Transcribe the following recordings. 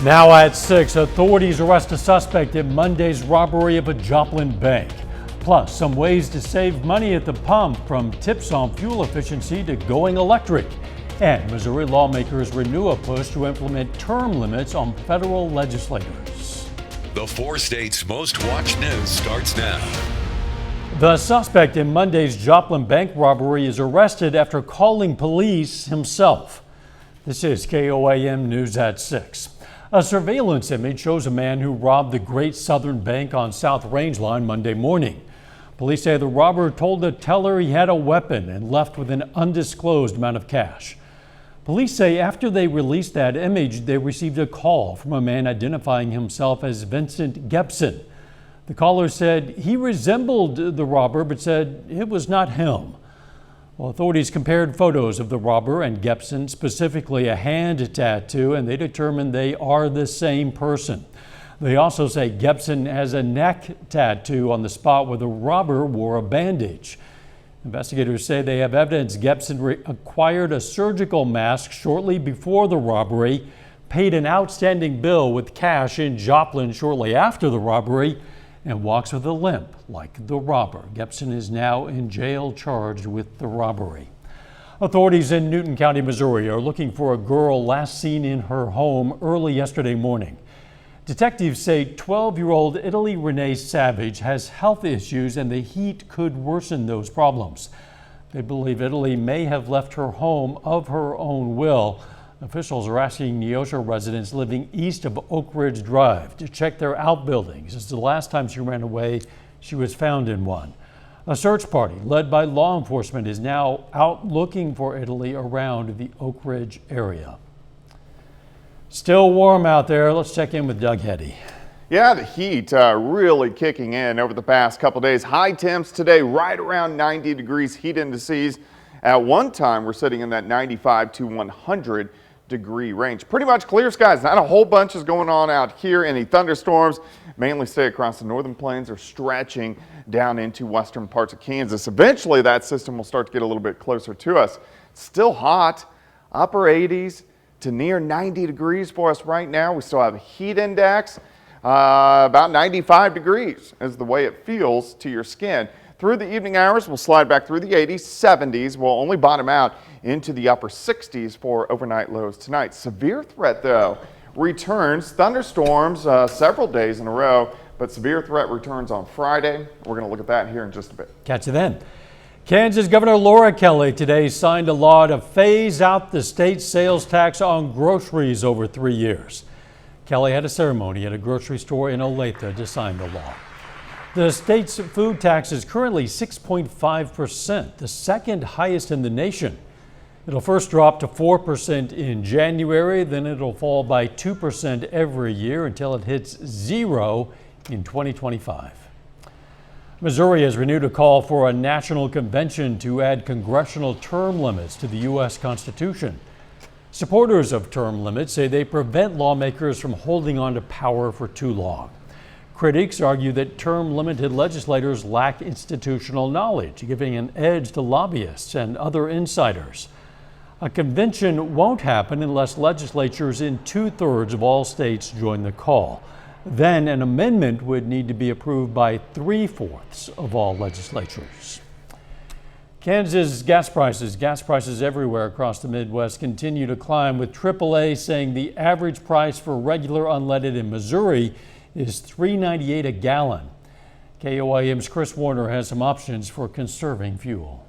Now at 6, authorities arrest a suspect in Monday's robbery of a Joplin bank. Plus, some ways to save money at the pump, from tips on fuel efficiency to going electric. And Missouri lawmakers renew a push to implement term limits on federal legislators. The 4 states' most watched news starts now. The suspect in Monday's Joplin bank robbery is arrested after calling police himself. This is KOAM News at 6. A surveillance image shows a man who robbed the Great Southern Bank on South Range Line Monday morning. Police say the robber told the teller he had a weapon and left with an undisclosed amount of cash. Police say after they released that image, they received a call from a man identifying himself as Vincent Gebson. The caller said he resembled the robber but said it was not him. Well, authorities compared photos of the robber and Gebson, specifically a hand tattoo, and they determined they are the same person. They also say Gebson has a neck tattoo on the spot where the robber wore a bandage. Investigators say they have evidence Gebson acquired a surgical mask shortly before the robbery, paid an outstanding bill with cash in Joplin shortly after the robbery, and walks with a limp like the robber. Gebson is now in jail charged with the robbery. Authorities in Newton County, Missouri are looking for a girl last seen in her home early yesterday morning. Detectives say 12-year-old Italy Renee Savage has health issues and the heat could worsen those problems. They believe Italy may have left her home of her own will. Officials are asking Neosho residents living east of Oak Ridge Drive to check their outbuildings, as the last time she ran away, she was found in one. A search party led by law enforcement is now out looking for Italy around the Oak Ridge area. Still warm out there. Let's check in with Doug Heddy. Yeah, the heat really kicking in over the past couple days. High temps today right around 90 degrees heat indices. At one time, we're sitting in that 95 to 100 degree range. Pretty much clear skies. Not a whole bunch is going on out here. Any thunderstorms mainly stay across the northern plains or stretching down into western parts of Kansas. Eventually, that system will start to get a little bit closer to us. Still hot, upper 80s to near 90 degrees for us right now. We still have a heat index. About 95 degrees is the way it feels to your skin. Through the evening hours, we'll slide back through the 80s, 70s. We'll only bottom out into the upper 60s for overnight lows tonight. Severe threat, though, returns. Thunderstorms several days in a row, but severe threat returns on Friday. We're going to look at that here in just a bit. Catch you then. Kansas Governor Laura Kelly today signed a law to phase out the state sales tax on groceries over 3 years. Kelly had a ceremony at a grocery store in Olathe to sign the law. The state's food tax is currently 6.5%, the second highest in the nation. It'll first drop to 4% in January, then it'll fall by 2% every year until it hits 0 in 2025. Missouri has renewed a call for a national convention to add congressional term limits to the U.S. Constitution. Supporters of term limits say they prevent lawmakers from holding on to power for too long. Critics argue that term-limited legislators lack institutional knowledge, giving an edge to lobbyists and other insiders. A convention won't happen unless legislatures in 2/3 of all states join the call. Then an amendment would need to be approved by 3/4 of all legislatures. Kansas gas prices everywhere across the Midwest continue to climb, with AAA saying the average price for regular unleaded in Missouri is $3.98 a gallon. KOAM's Chris Warner has some options for conserving fuel.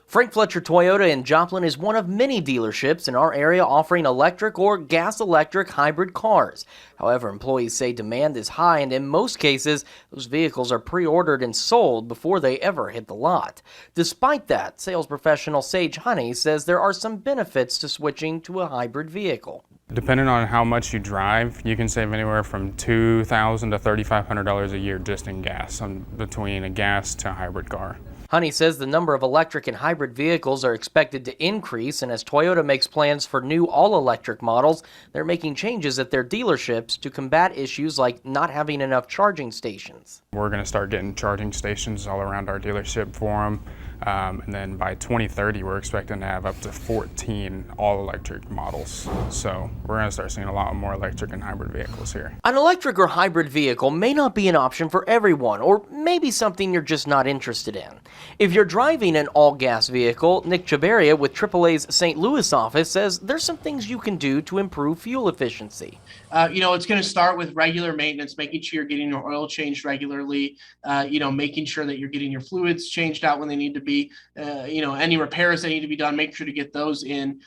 Frank Fletcher Toyota in Joplin is one of many dealerships in our area offering electric or gas-electric hybrid cars. However, employees say demand is high, and in most cases, those vehicles are pre-ordered and sold before they ever hit the lot. Despite that, sales professional Sage Honey says there are some benefits to switching to a hybrid vehicle. Depending on how much you drive, you can save anywhere from $2,000 to $3,500 a year just in gas, between a gas to hybrid car. Honey says the number of electric and hybrid vehicles are expected to increase, and as Toyota makes plans for new all-electric models, they're making changes at their dealerships to combat issues like not having enough charging stations. We're going to start getting charging stations all around our dealership for them. And then by 2030, we're expecting to have up to 14 all-electric models. So we're going to start seeing a lot more electric and hybrid vehicles here. An electric or hybrid vehicle may not be an option for everyone, or maybe something you're just not interested in. If you're driving an all-gas vehicle, Nick Chabaria with AAA's St. Louis office says there's some things you can do to improve fuel efficiency. It's going to start with regular maintenance, making sure you're getting your oil changed regularly, making sure that you're getting your fluids changed out when they need to be, any repairs that need to be done, make sure to get those in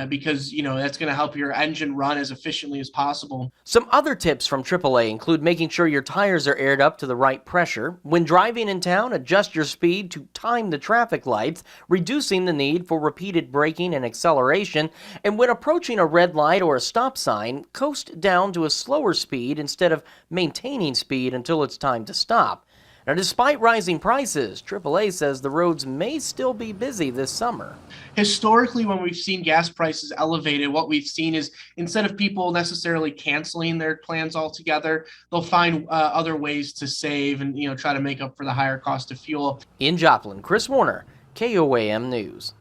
because, that's going to help your engine run as efficiently as possible. Some other tips from AAA include making sure your tires are aired up to the right pressure. When driving in town, adjust your speed to time the traffic lights, reducing the need for repeated braking and acceleration. And when approaching a red light or a stop sign, coast down to a slower speed instead of maintaining speed until it's time to stop. Now, despite rising prices, AAA says the roads may still be busy this summer. Historically, when we've seen gas prices elevated, what we've seen is instead of people necessarily canceling their plans altogether, they'll find other ways to save and try to make up for the higher cost of fuel. In Joplin, Chris Warner, KOAM News.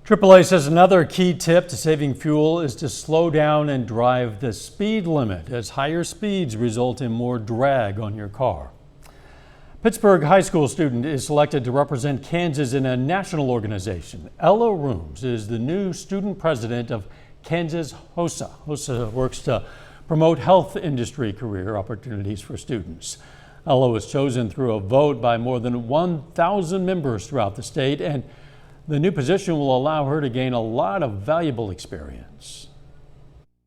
AAA says another key tip to saving fuel is to slow down and drive the speed limit, as higher speeds result in more drag on your car. Pittsburgh high school student is selected to represent Kansas in a national organization. Ella Rooms is the new student president of Kansas HOSA. HOSA works to promote health industry career opportunities for students. Ella was chosen through a vote by more than 1,000 members throughout the state, and the new position will allow her to gain a lot of valuable experience.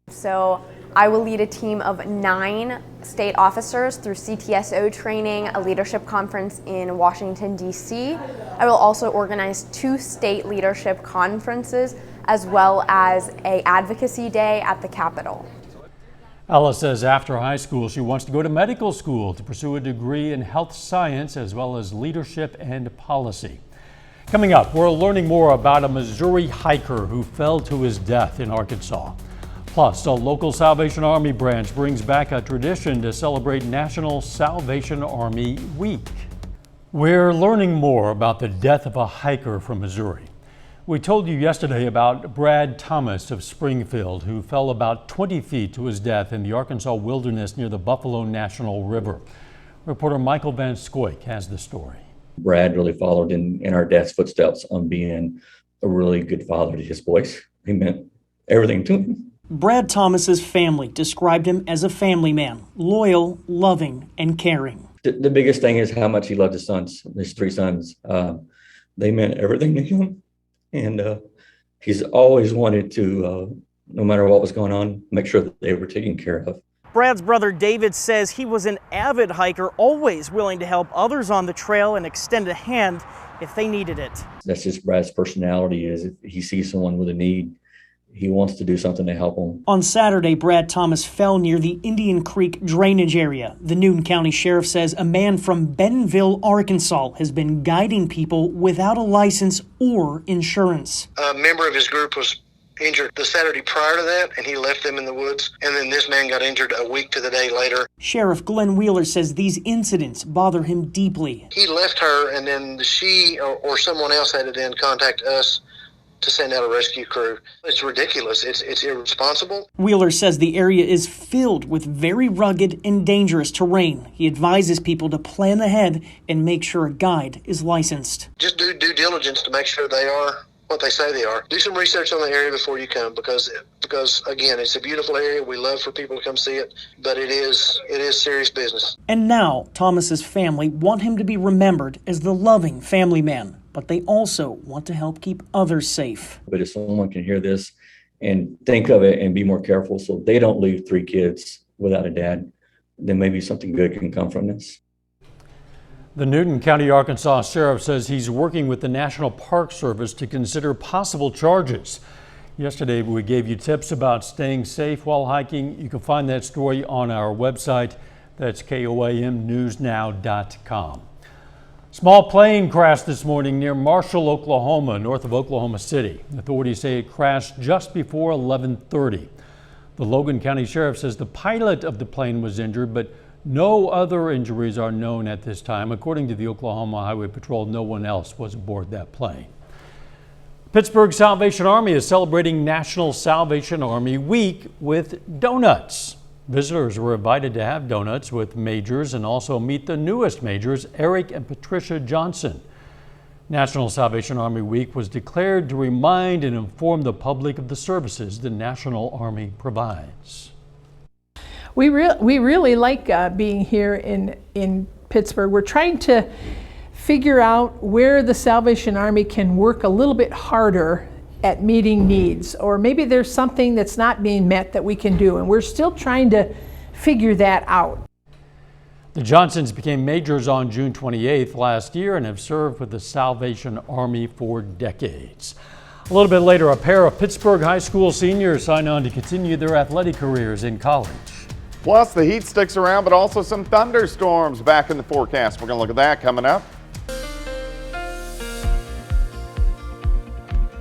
So I will lead a team of 9 state officers through CTSO training, a leadership conference in Washington, D.C. I will also organize 2 state leadership conferences as well as an advocacy day at the Capitol. Ella says after high school, she wants to go to medical school to pursue a degree in health science as well as leadership and policy. Coming up, we're learning more about a Missouri hiker who fell to his death in Arkansas. Plus, a local Salvation Army branch brings back a tradition to celebrate National Salvation Army Week. We're learning more about the death of a hiker from Missouri. We told you yesterday about Brad Thomas of Springfield, who fell about 20 feet to his death in the Arkansas wilderness near the Buffalo National River. Reporter Michael Van Scoik has the story. Brad really followed in our dad's footsteps on being a really good father to his boys. He meant everything to him. Brad Thomas's family described him as a family man, loyal, loving, and caring. The biggest thing is how much he loved his sons, his 3 sons. They meant everything to him. And he's always wanted to, no matter what was going on, make sure that they were taken care of. Brad's brother David says he was an avid hiker, always willing to help others on the trail and extend a hand if they needed it. That's just Brad's personality, is if he sees someone with a need, he wants to do something to help them. On Saturday, Brad Thomas fell near the Indian Creek drainage area. The Newton County Sheriff says a man from Bentonville, Arkansas, has been guiding people without a license or insurance. A member of his group was injured the Saturday prior to that, and he left them in the woods. And then this man got injured a week to the day later. Sheriff Glenn Wheeler says these incidents bother him deeply. He left her, and then she or someone else had to then contact us to send out a rescue crew. It's ridiculous. It's irresponsible. Wheeler says the area is filled with very rugged and dangerous terrain. He advises people to plan ahead and make sure a guide is licensed. Just do due diligence to make sure they are what they say they are. Do some research on the area before you come, because again, it's a beautiful area. We love for people to come see it, but it is serious business. And now Thomas's family want him to be remembered as the loving family man, but they also want to help keep others safe. But if someone can hear this and think of it and be more careful so they don't leave 3 kids without a dad, then maybe something good can come from this. The Newton County, Arkansas Sheriff says he's working with the National Park Service to consider possible charges. Yesterday, we gave you tips about staying safe while hiking. You can find that story on our website. That's KOAMnewsnow.com. Small plane crashed this morning near Marshall, Oklahoma, north of Oklahoma City. Authorities say it crashed just before 11:30. The Logan County Sheriff says the pilot of the plane was injured, but No other injuries are known at this time. According to the Oklahoma Highway Patrol, no one else was aboard that plane. Pittsburgh Salvation Army is celebrating National Salvation Army Week with donuts. Visitors were invited to have donuts with majors and also meet the newest majors, Eric and Patricia Johnson. National Salvation Army Week was declared to remind and inform the public of the services the National Army provides. We really like being here in Pittsburgh. We're trying to figure out where the Salvation Army can work a little bit harder at meeting needs, or maybe there's something that's not being met that we can do, and we're still trying to figure that out. The Johnsons became majors on June 28th last year and have served with the Salvation Army for decades. A little bit later, a pair of Pittsburgh high school seniors sign on to continue their athletic careers in college. Plus, the heat sticks around, but also some thunderstorms back in the forecast. We're going to look at that coming up.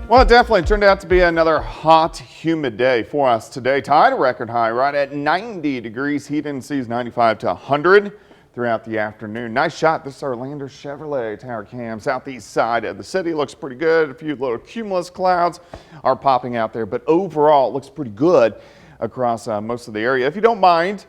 Well, it definitely turned out to be another hot, humid day for us today. Tied a record high right at 90 degrees. Heat indices 95 to 100 throughout the afternoon. Nice shot. This is our Lander Chevrolet tower cam. Southeast side of the city looks pretty good. A few little cumulus clouds are popping out there, but overall it looks pretty good across most of the area. If you don't mind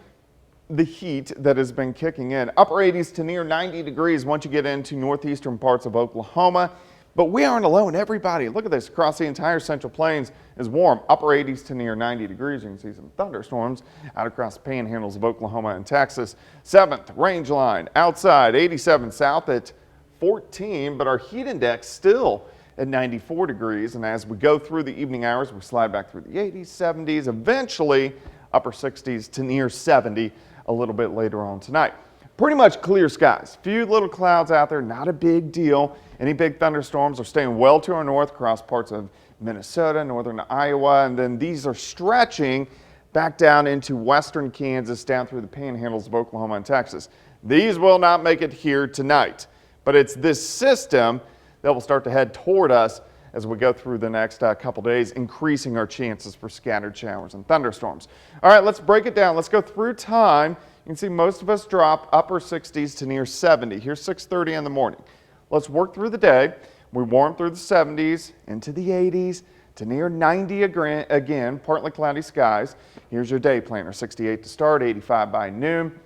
the heat that has been kicking in, upper 80s to near 90 degrees once you get into northeastern parts of Oklahoma. But we aren't alone. Everybody, look at this, across the entire Central Plains is warm. Upper 80s to near 90 degrees. You can see some thunderstorms out across the panhandles of Oklahoma and Texas. 7th range line outside, 87 south at 14, but our heat index still at 94 degrees. And as we go through the evening hours, we slide back through the 80s, 70s, eventually upper 60s to near 70 a little bit later on tonight. Pretty much clear skies. Few little clouds out there, not a big deal. Any big thunderstorms are staying well to our north across parts of Minnesota, northern Iowa, and then these are stretching back down into western Kansas, down through the panhandles of Oklahoma and Texas. These will not make it here tonight, but it's this system that will start to head toward us as we go through the next couple days, increasing our chances for scattered showers and thunderstorms. All right, let's break it down. Let's go through time. You can see most of us drop upper 60s to near 70. Here's 6:30 in the morning. Let's work through the day. We warm through the 70s, into the 80s, to near 90 again, partly cloudy skies. Here's your day planner, 68 to start, 85 by noon.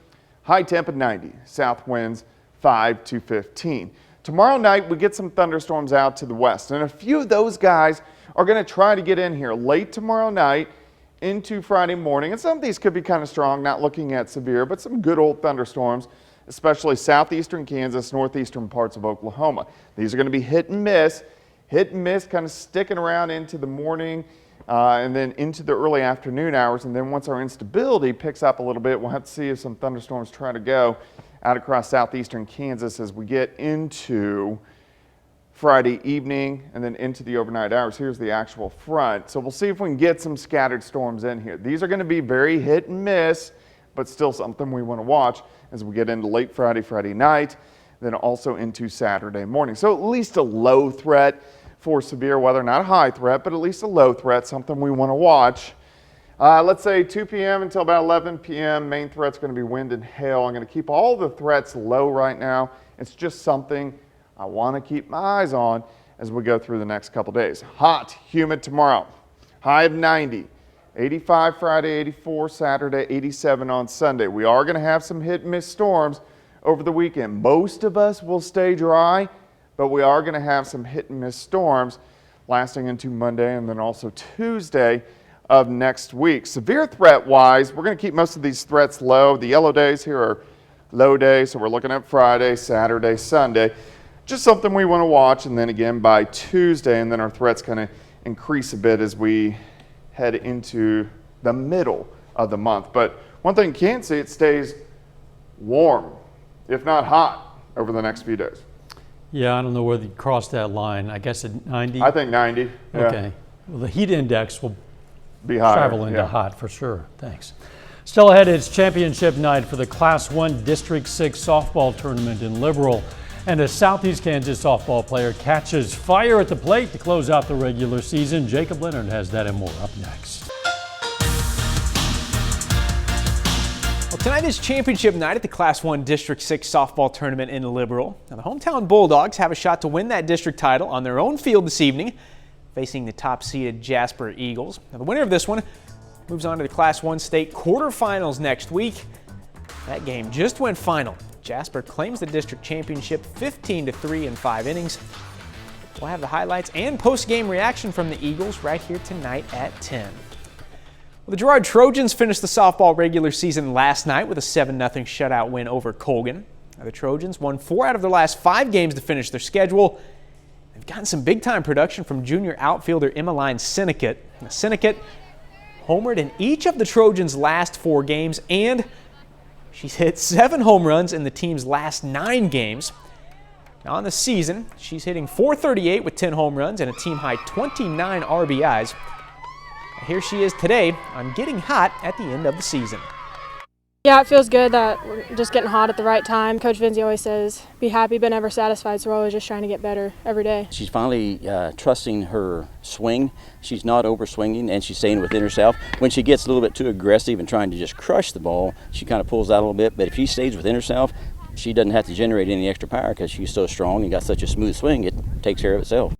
High temp at 90, south winds 5 to 15. Tomorrow night, we get some thunderstorms out to the west, and a few of those guys are going to try to get in here late tomorrow night into Friday morning, and some of these could be kind of strong, not looking at severe, but some good old thunderstorms, especially southeastern Kansas, northeastern parts of Oklahoma. These are going to be hit and miss, kind of sticking around into the morning and then into the early afternoon hours, and then once our instability picks up a little bit, we'll have to see if some thunderstorms try to go out across southeastern Kansas as we get into Friday evening and then into the overnight hours. Here's the actual front. So we'll see if we can get some scattered storms in here. These are going to be very hit and miss, but still something we want to watch as we get into late Friday night, then also into Saturday morning. So at least a low threat for severe weather, not a high threat, but at least a low threat, something we want to watch. Let's say 2 p.m. until about 11 p.m. Main threat's going to be wind and hail. I'm going to keep all the threats low right now. It's just something I want to keep my eyes on as we go through the next couple days. Hot, humid tomorrow. High of 90. 85 Friday, 84 Saturday, 87 on Sunday. We are going to have some hit and miss storms over the weekend. Most of us will stay dry, but we are going to have some hit and miss storms lasting into Monday and then also Tuesday of next week. Severe threat wise, we're going to keep most of these threats low. The yellow days here are low days, so we're looking at Friday, Saturday, Sunday. Just something we want to watch, and then again by Tuesday, and then our threats kind of increase a bit as we head into the middle of the month. But one thing you can see, it stays warm, if not hot, over the next few days. Yeah, I don't know whether you crossed that line. I guess at 90? I think 90. Yeah. Okay. Well, the heat index will be higher, travel into hot for sure. Thanks. Still ahead, it's championship night for the Class 1 District 6 softball tournament in Liberal. And a Southeast Kansas softball player catches fire at the plate to close out the regular season. Jacob Leonard has that and more up next. Tonight is championship night at the Class 1 District 6 softball tournament in Liberal. Now, the hometown Bulldogs have a shot to win that district title on their own field this evening, facing the top-seeded Jasper Eagles. Now, the winner of this one moves on to the Class 1 state quarterfinals next week. That game just went final. Jasper claims the district championship 15-3 in 5 innings. We'll have the highlights and post-game reaction from the Eagles right here tonight at 10. Well, the Girard Trojans finished the softball regular season last night with a 7-0 shutout win over Colgan. Now, the Trojans won 4 out of their last 5 games to finish their schedule. They've gotten some big-time production from junior outfielder Emmeline Sinnekit. Now, Sinnekit homered in each of the Trojans' last 4 games, and she's hit 7 home runs in the team's last 9 games. Now, on the season, she's hitting .438 with 10 home runs and a team-high 29 RBIs. Here she is today on Getting Hot at the end of the season. Yeah, it feels good that we're just getting hot at the right time. Coach Vinzi always says, be happy but never satisfied, so we're always just trying to get better every day. She's finally trusting her swing. She's not over-swinging, and she's staying within herself. When she gets a little bit too aggressive and trying to just crush the ball, she kind of pulls out a little bit, but if she stays within herself, she doesn't have to generate any extra power because she's so strong and got such a smooth swing, it takes care of itself.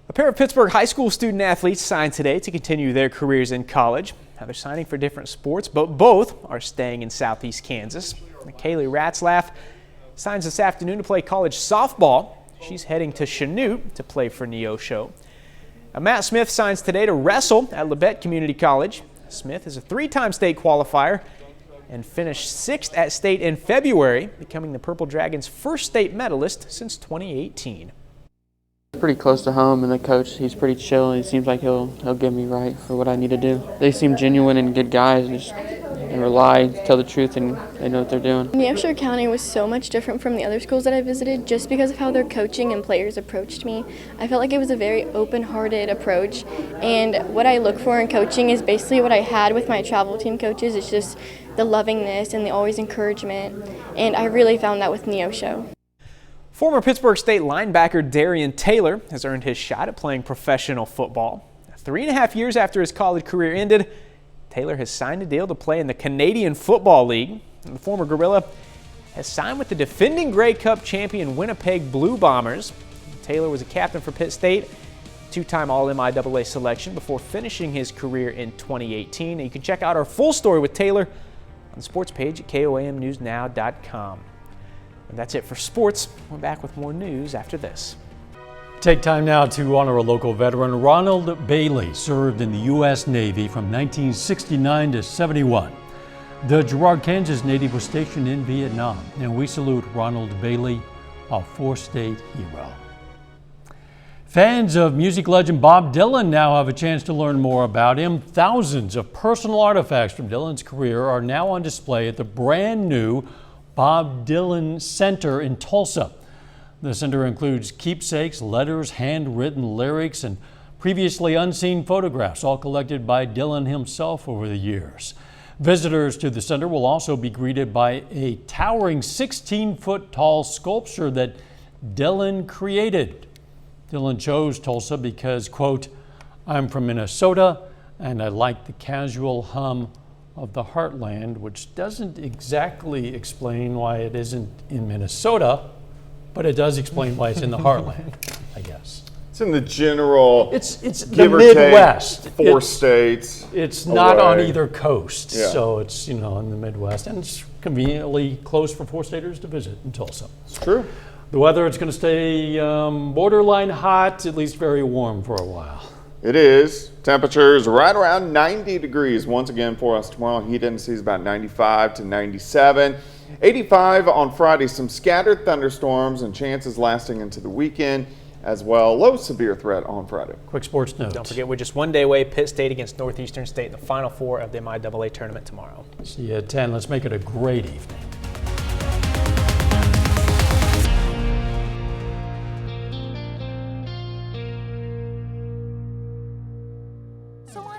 A pair of Pittsburgh high school student athletes signed today to continue their careers in college. Now, they're signing for different sports, but both are staying in Southeast Kansas. Kaylee Ratzlaff signs this afternoon to play college softball. She's heading to Chanute to play for Neosho. Now, Matt Smith signs today to wrestle at Labette Community College. Smith is a 3-time state qualifier and finished 6th at state in February, becoming the Purple Dragons' first state medalist since 2018. Pretty close to home, and the coach, he's pretty chill. He seems like he'll get me right for what I need to do. They seem genuine and good guys, and just rely, tell the truth, and they know what they're doing. Neosho County was so much different from the other schools that I visited just because of how their coaching and players approached me. I felt like it was a very open-hearted approach, and what I look for in coaching is basically what I had with my travel team coaches. It's just the lovingness and the always encouragement, and I really found that with Neosho. Former Pittsburgh State linebacker Darion Taylor has earned his shot at playing professional football. 3.5 years after his college career ended, Taylor has signed a deal to play in the Canadian Football League. And the former Gorilla has signed with the defending Grey Cup champion Winnipeg Blue Bombers. Taylor was a captain for Pitt State, 2-time All-MIAA selection before finishing his career in 2018. And you can check out our full story with Taylor on the sports page at KOAMnewsnow.com. And that's it for sports. We're back with more news after this. Take time now to honor a local veteran. Ronald Bailey served in the U.S. Navy from 1969 to 71. The Girard, Kansas native was stationed in Vietnam, and we salute Ronald Bailey, a 4-state hero. Fans of music legend Bob Dylan now have a chance to learn more about him. Thousands of personal artifacts from Dylan's career are now on display at the brand new Bob Dylan Center in Tulsa. The center includes keepsakes, letters, handwritten lyrics, and previously unseen photographs, all collected by Dylan himself over the years. Visitors to the center will also be greeted by a towering 16-foot tall sculpture that Dylan created. Dylan chose Tulsa because, quote, "I'm from Minnesota and I like the casual hum of the heartland," which doesn't exactly explain why it isn't in Minnesota, but it does explain why it's in the heartland, I guess. It's in the general. It's the Midwest. 4 states. It's not away. on either coast, Yeah. so it's in the Midwest, and it's conveniently close for 4-staters to visit in Tulsa. It's true. The weather, it's going to stay borderline hot, at least very warm for a while. It is. Temperatures right around 90 degrees once again for us tomorrow. Heat index is about 95 to 97. 85 on Friday. Some scattered thunderstorms and chances lasting into the weekend as well. Low severe threat on Friday. Quick sports note. Don't forget, we're just one day away. Pitt State against Northeastern State in the Final Four of the MIAA tournament tomorrow. See you at 10. Let's make it a great evening.